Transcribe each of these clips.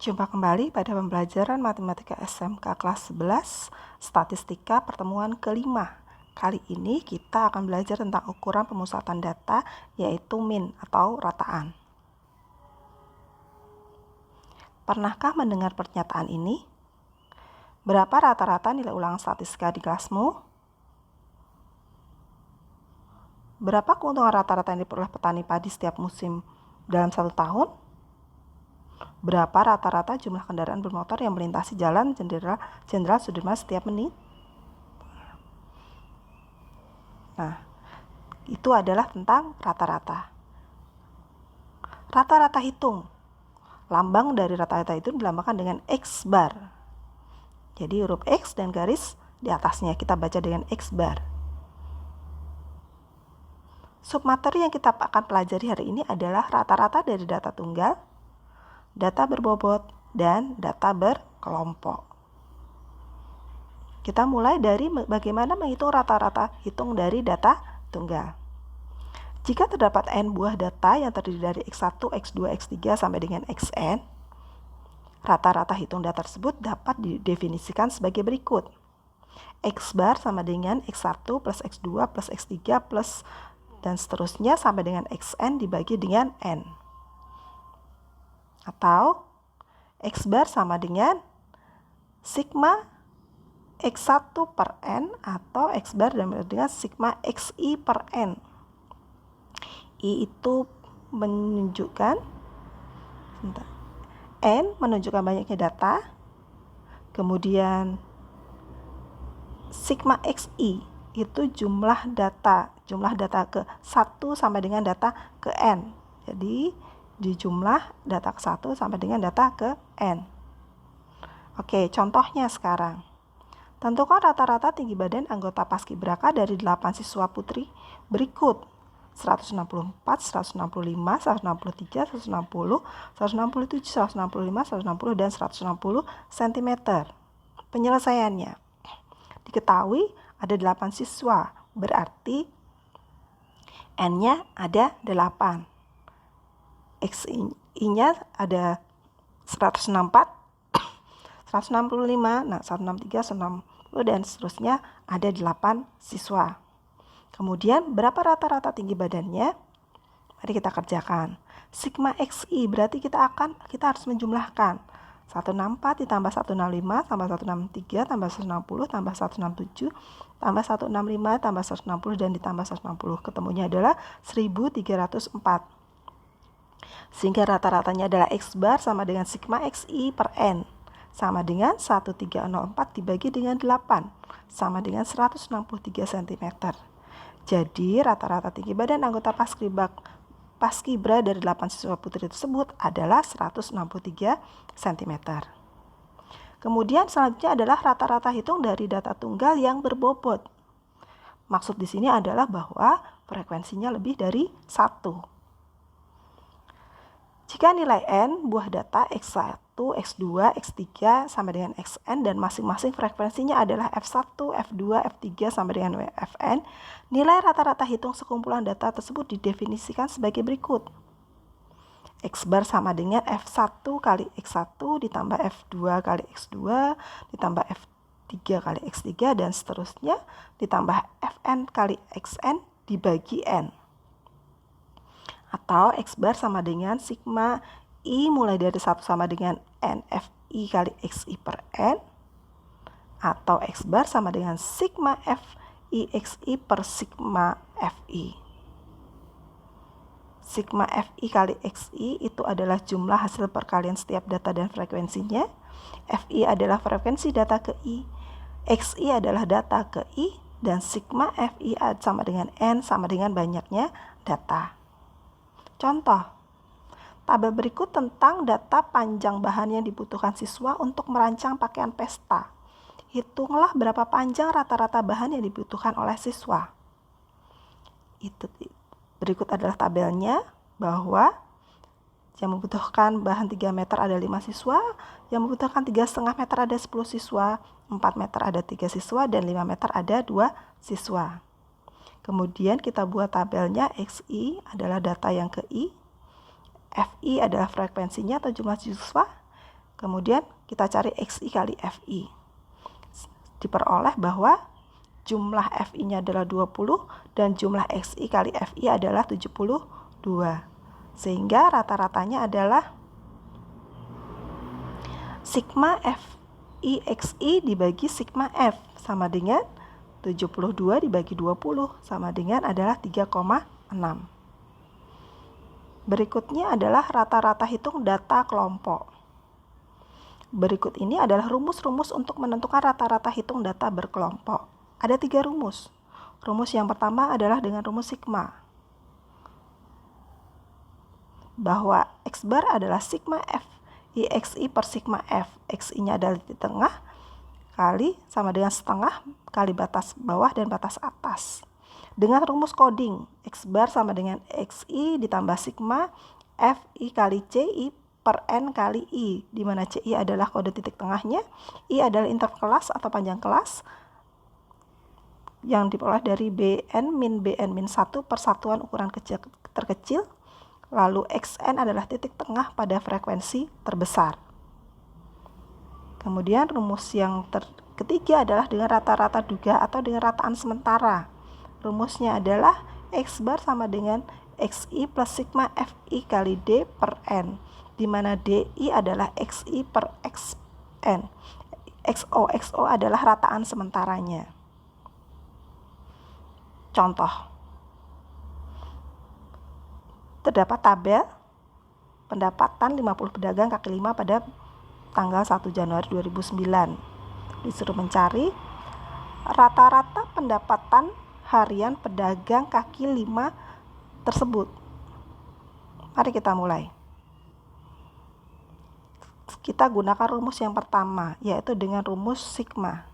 Jumpa kembali pada pembelajaran Matematika SMK kelas 11, Statistika pertemuan kelima. Kali ini kita akan belajar tentang ukuran pemusatan data, yaitu mean atau rataan. Pernahkah mendengar pernyataan ini? Berapa rata-rata nilai ulangan statistika di kelasmu? Berapa keuntungan rata-rata yang diperoleh petani padi setiap musim dalam satu tahun? Berapa rata-rata jumlah kendaraan bermotor yang melintasi jalan Jenderal Sudirman setiap menit? Nah, itu adalah tentang rata-rata. Rata-rata hitung. Lambang dari rata-rata itu dilambangkan dengan X bar. Jadi huruf X dan garis di atasnya kita baca dengan X bar. Submateri yang kita akan pelajari hari ini adalah rata-rata dari data tunggal, data berbobot, dan data berkelompok. Kita mulai dari bagaimana menghitung rata-rata hitung dari data tunggal. Jika terdapat n buah data yang terdiri dari X1, X2, X3 sampai dengan Xn, rata-rata hitung data tersebut dapat didefinisikan sebagai berikut. X bar sama dengan X1 plus X2 plus X3 plus dan seterusnya sampai dengan Xn dibagi dengan n. Atau X bar sama dengan sigma X1 per N atau X bar dengan sigma XI per N. I itu menunjukkan N menunjukkan banyaknya data. Kemudian sigma XI itu jumlah data ke 1 sampai dengan data ke N. Jadi di jumlah data ke 1 sampai dengan data ke N. Oke, contohnya sekarang. Tentukan rata-rata tinggi badan anggota Paskibraka dari 8 siswa putri berikut: 164, 165, 163, 160, 167, 165, 160, dan 160 cm. Penyelesaiannya. Diketahui ada 8 siswa, berarti N-nya ada 8. X-nya ada 164, 165, 163, 160, dan seterusnya ada 8 siswa. Kemudian berapa rata-rata tinggi badannya? Mari kita kerjakan. Sigma XI berarti kita harus menjumlahkan 164 ditambah 165 tambah 163 tambah 160 tambah 167 tambah 165 tambah 160 dan ditambah 160. Ketemunya adalah 1304. Sehingga rata-ratanya adalah X bar sama dengan sigma XI per N sama dengan 1304 dibagi dengan 8 sama dengan 163 cm. Jadi rata-rata tinggi badan anggota Paskibra dari 8 siswa putri tersebut adalah 163 cm. Kemudian selanjutnya adalah rata-rata hitung dari data tunggal yang berbobot. Maksud di sini adalah bahwa frekuensinya lebih dari 1. Jika nilai n buah data X1, X2, X3 sampai dengan Xn dan masing-masing frekuensinya adalah F1, F2, F3 sampai dengan Fn, nilai rata-rata hitung sekumpulan data tersebut didefinisikan sebagai berikut. X bar sama dengan F1 kali X1 ditambah F2 kali X2 ditambah F3 kali X3 dan seterusnya ditambah Fn kali Xn dibagi n. Atau X bar sama dengan sigma I mulai dari 1 sama dengan NFI kali XI per N. Atau X bar sama dengan sigma FI XI per sigma FI. Sigma FI kali XI itu adalah jumlah hasil perkalian setiap data dan frekuensinya. FI adalah frekuensi data ke I. XI adalah data ke I. Dan sigma FI sama dengan N sama dengan banyaknya data. Contoh, tabel berikut tentang data panjang bahan yang dibutuhkan siswa untuk merancang pakaian pesta. Hitunglah berapa panjang rata-rata bahan yang dibutuhkan oleh siswa. Berikut adalah tabelnya bahwa yang membutuhkan bahan 3 meter ada 5 siswa, yang membutuhkan 3,5 meter ada 10 siswa, 4 meter ada 3 siswa, dan 5 meter ada 2 siswa. Kemudian kita buat tabelnya. XI adalah data yang ke I, FI adalah frekuensinya atau jumlah siswa, Kemudian kita cari XI kali FI. Diperoleh bahwa jumlah FI-nya adalah 20 dan jumlah XI kali FI adalah 72. Sehingga rata-ratanya adalah sigma FI XI dibagi sigma F sama dengan 72 dibagi 20 sama dengan adalah 3,6. Berikutnya adalah rata-rata hitung data kelompok. Berikut ini adalah rumus-rumus untuk menentukan rata-rata hitung data berkelompok. Ada 3 rumus. Rumus yang pertama adalah dengan rumus sigma, bahwa X bar adalah sigma F IXI per sigma F. XI-nya adalah di tengah kali sama dengan setengah kali batas bawah dan batas atas. Dengan rumus coding, X bar sama dengan XI ditambah sigma FI kali CI per N kali I, di mana CI adalah kode titik tengahnya, I adalah interkelas atau panjang kelas yang diperoleh dari BN min BN min 1 per satuan ukuran terkecil, lalu XN adalah titik tengah pada frekuensi terbesar. Kemudian rumus yang ketiga adalah dengan rata-rata duga atau dengan rataan sementara. Rumusnya adalah X bar sama dengan XI plus sigma FI kali D per N, di mana DI adalah XI per XN. XO adalah rataan sementaranya. Contoh. Terdapat tabel pendapatan 50 pedagang kaki 5 pada tanggal 1 Januari 2009. Disuruh mencari rata-rata pendapatan harian pedagang kaki 5 tersebut. Mari kita mulai. Kita gunakan rumus yang pertama, yaitu dengan rumus sigma.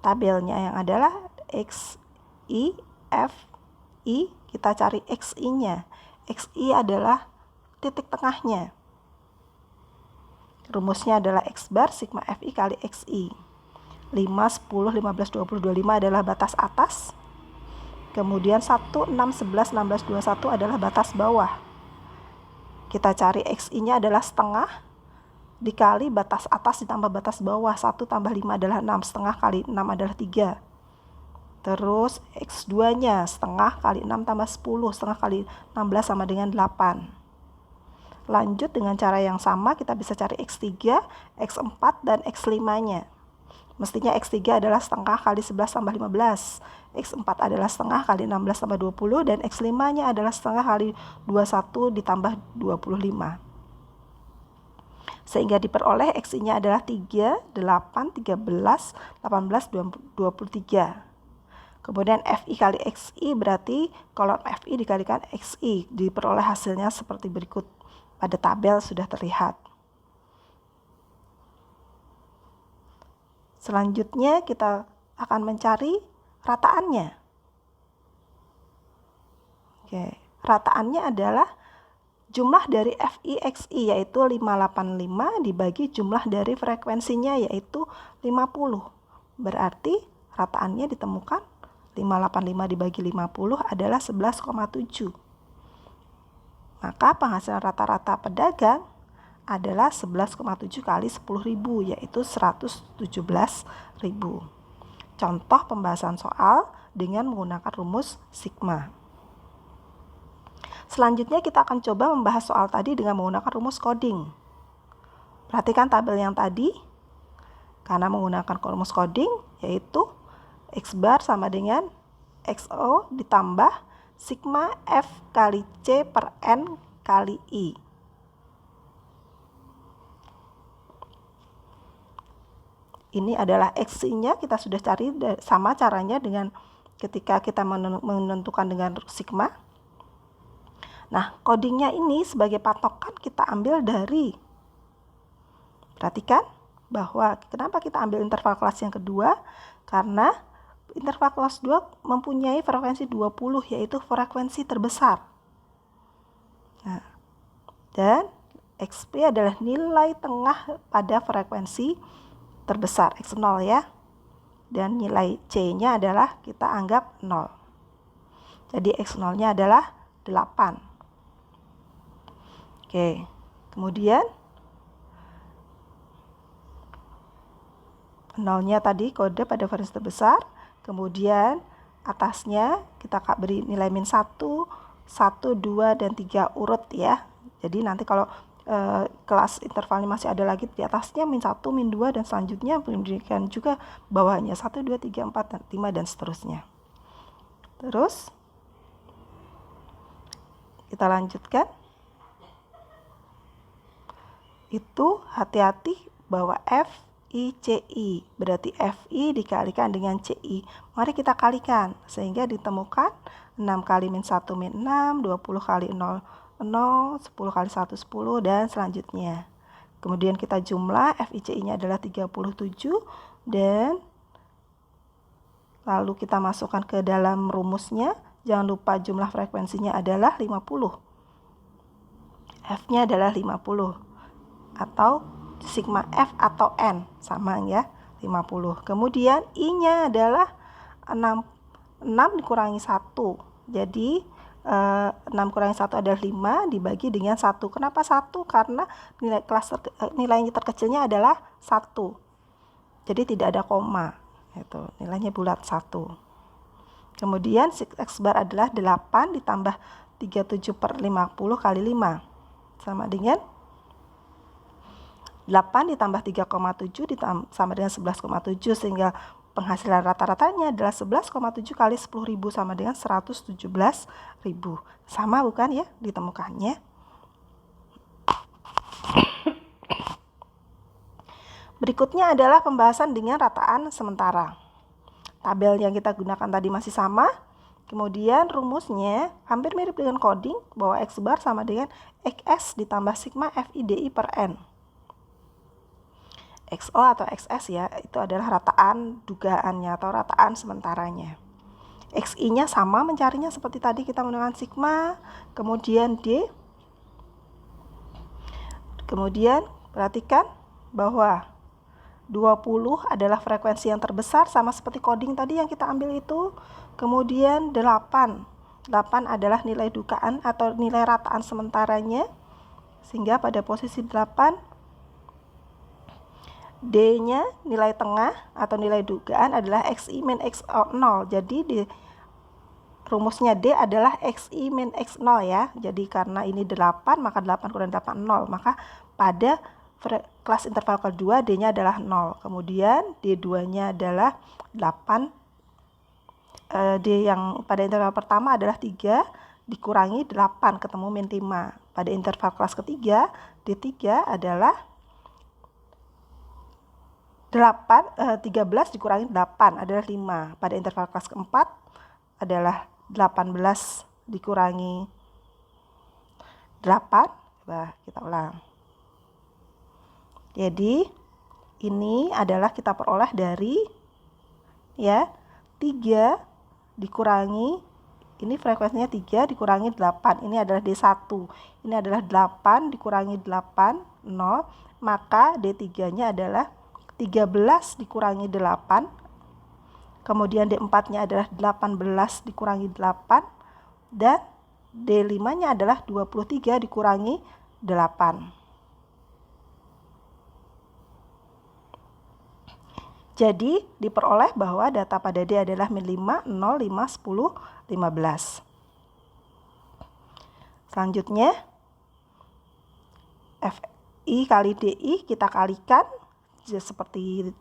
Tabelnya yang adalah XI, FI, kita cari XI-nya. XI adalah titik tengahnya. Rumusnya adalah X bar sigma FI kali XI. 5, 10, 15, 20, 25 adalah batas atas. Kemudian 1, 6, 11, 16, 21 adalah batas bawah. Kita cari XI-nya adalah setengah dikali batas atas ditambah batas bawah. 1 tambah 5 adalah 6, setengah kali 6 adalah 3. Terus X2-nya setengah kali 6 tambah 10, setengah kali 16 sama dengan 8. Lanjut dengan cara yang sama, kita bisa cari X3, X4, dan X5-nya. Mestinya X3 adalah setengah kali 11 tambah 15. X4 adalah setengah kali 16 tambah 20. Dan X5-nya adalah setengah kali 21 ditambah 25. Sehingga diperoleh X-nya adalah 3, 8, 13, 18, 23. Kemudian FI kali XI berarti kolom FI dikalikan XI. Diperoleh hasilnya seperti berikut. Pada tabel sudah terlihat. Selanjutnya kita akan mencari rataannya. Oke, rataannya adalah jumlah dari FI XI yaitu 585 dibagi jumlah dari frekuensinya yaitu 50. Berarti rataannya ditemukan 585 dibagi 50 adalah 11,7. Maka penghasilan rata-rata pedagang adalah 11,7 kali 10.000 yaitu 117.000. Contoh pembahasan soal dengan menggunakan rumus sigma. Selanjutnya kita akan coba membahas soal tadi dengan menggunakan rumus coding. Perhatikan tabel yang tadi. Karena menggunakan rumus coding yaitu X bar sama dengan XO ditambah sigma F kali C per N kali I. Ini adalah XI-nya, kita sudah cari sama caranya dengan ketika kita menentukan dengan sigma. Nah, codingnya ini sebagai patokan kita ambil dari, perhatikan bahwa kenapa kita ambil interval kelas yang kedua, karena interval kelas 2 mempunyai frekuensi 20 yaitu frekuensi terbesar. Nah, dan XP adalah nilai tengah pada frekuensi terbesar, X0 ya. Dan nilai C-nya adalah kita anggap 0. Jadi X0-nya adalah 8. Oke, kemudian Nolnya tadi kode pada varians terbesar, kemudian atasnya kita beri nilai min 1, 1, 2, dan 3 urut ya. Jadi nanti kalau kelas intervalnya masih ada lagi di atasnya min 1, min 2, dan selanjutnya demikian juga bawahnya 1, 2, 3, 4, dan 5, dan seterusnya. Terus kita lanjutkan. Itu hati-hati bahwa FI/CI, berarti FI dikalikan dengan CI. Mari kita kalikan sehingga ditemukan 6 kali min 1 min 6, 20 kali 0 0, 10 kali 1 10, dan selanjutnya. Kemudian kita jumlah FI/CI-nya adalah 37, dan lalu kita masukkan ke dalam rumusnya. Jangan lupa jumlah frekuensinya adalah 50. F-nya adalah 50. Atau sigma F atau N, sama ya, 50. Kemudian I-nya adalah 6 dikurangi 1. Jadi 6 kurangi 1 adalah 5 dibagi dengan 1. Kenapa 1? Karena nilai terkecilnya adalah 1. Jadi tidak ada koma. Itu nilainya bulat 1. Kemudian X bar adalah 8 ditambah 37 per 50 kali 5. Sama dengan 8 ditambah 3,7 sama dengan 11,7, sehingga penghasilan rata-ratanya adalah 11,7 kali 10.000 sama dengan 117.000. Sama bukan ya ditemukannya? Berikutnya adalah pembahasan dengan rataan sementara. Tabel yang kita gunakan tadi masih sama. Kemudian rumusnya hampir mirip dengan coding bahwa X bar sama dengan XS ditambah sigma FIDI per N. XO atau XS ya, itu adalah rataan dugaannya atau rataan sementaranya. XI-nya sama mencarinya seperti tadi kita menggunakan sigma, kemudian D. Kemudian perhatikan bahwa 20 adalah frekuensi yang terbesar sama seperti coding tadi yang kita ambil itu. Kemudian 8 adalah nilai dugaan atau nilai rataan sementaranya. Sehingga pada posisi 8 D-nya nilai tengah atau nilai dugaan adalah XI min XO 0. Jadi di rumusnya D adalah XI min X0 ya. Jadi karena ini 8 maka 8 kurang 8 0. Maka pada kelas interval kedua D-nya adalah 0. Kemudian D2-nya adalah 8. D yang pada interval pertama adalah 3 dikurangi 8 ketemu min 5. Pada interval kelas ketiga D3 adalah 13 dikurangi 8 adalah 5. Pada interval kelas keempat adalah 18 dikurangi 8. Coba kita ulang. Jadi ini adalah kita peroleh dari ya 3 dikurangi, ini frekuensinya 3 dikurangi 8. Ini adalah D1. Ini adalah 8 dikurangi 8 0, maka D3-nya adalah 13 dikurangi 8, kemudian D4-nya adalah 18 dikurangi 8, dan D5-nya adalah 23 dikurangi 8. Jadi diperoleh bahwa data pada D adalah min 5, 0, 5, 10, 15. Selanjutnya FI kali DI kita kalikan seperti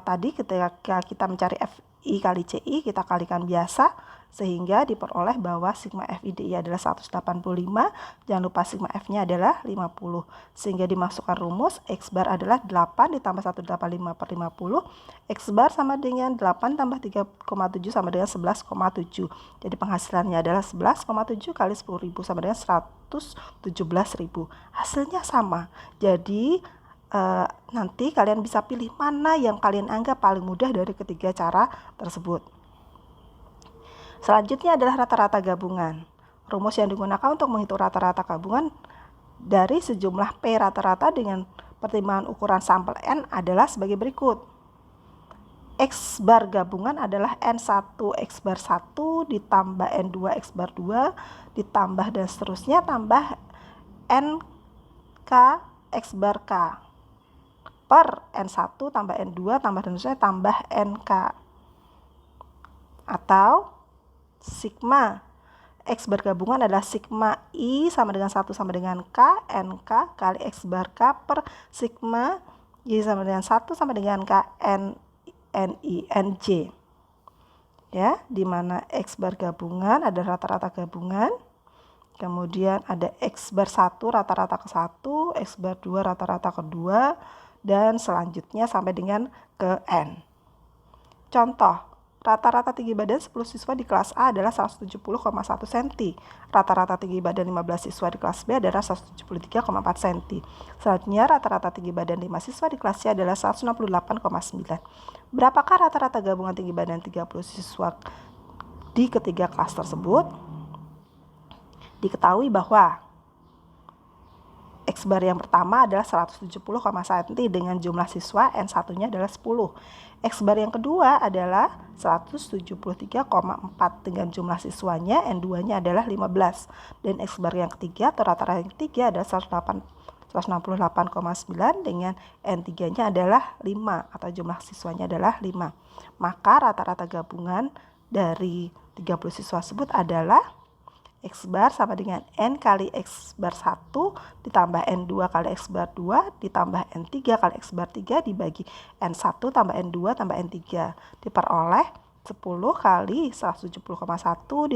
tadi ketika kita mencari FI kali CI kita kalikan biasa sehingga diperoleh bahwa sigma FIDI adalah 185. Jangan lupa sigma F-nya adalah 50. Sehingga dimasukkan rumus X bar adalah 8 ditambah 185 per 50. X bar sama dengan 8 tambah 3,7 sama dengan 11,7. Jadi penghasilannya adalah 11,7 kali 10.000 sama dengan 117.000. Hasilnya sama. Jadi nanti kalian bisa pilih mana yang kalian anggap paling mudah dari ketiga cara tersebut. Selanjutnya adalah rata-rata gabungan. Rumus yang digunakan untuk menghitung rata-rata gabungan dari sejumlah P rata-rata dengan pertimbangan ukuran sampel N adalah sebagai berikut. X bar gabungan adalah N1 X bar 1 ditambah N2 X bar 2 ditambah dan seterusnya tambah NK X bar K per N1 tambah N2 tambah dan seterusnya tambah NK. Atau sigma X bar gabungan adalah sigma I sama dengan 1 sama dengan K, NK kali X bar K per sigma Y sama dengan 1 sama dengan K, NI, NJ. Ya, di mana X bar gabungan ada rata-rata gabungan. Kemudian ada X bar 1 rata-rata ke 1, X bar 2 rata-rata ke 2, dan selanjutnya sampai dengan ke N. Contoh, rata-rata tinggi badan 10 siswa di kelas A adalah 170,1 cm. Rata-rata tinggi badan 15 siswa di kelas B adalah 173,4 cm. Selanjutnya, rata-rata tinggi badan 5 siswa di kelas C adalah 168,9. Berapakah rata-rata gabungan tinggi badan 30 siswa di ketiga kelas tersebut? Diketahui bahwa X bar yang pertama adalah 170,1 cm dengan jumlah siswa N1-nya adalah 10. X bar yang kedua adalah 173,4 dengan jumlah siswanya N2-nya adalah 15. Dan X bar yang ketiga atau rata-rata yang ketiga adalah 168,9 dengan N3-nya adalah 5 atau jumlah siswanya adalah 5. Maka rata-rata gabungan dari 30 siswa tersebut adalah X bar sama dengan N kali X bar 1 ditambah N2 kali X bar 2 ditambah N3 kali X bar 3 dibagi N1 tambah N2 tambah N3 diperoleh 10 kali 170,1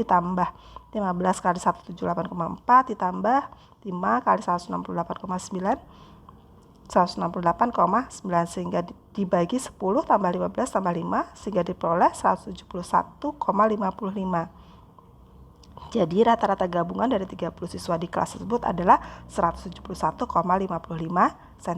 ditambah 15 kali 178,4 ditambah 5 kali 168,9 sehingga dibagi 10 tambah 15 tambah 5 sehingga diperoleh 171,55. Jadi rata-rata gabungan dari 30 siswa di kelas tersebut adalah 171,55 cm.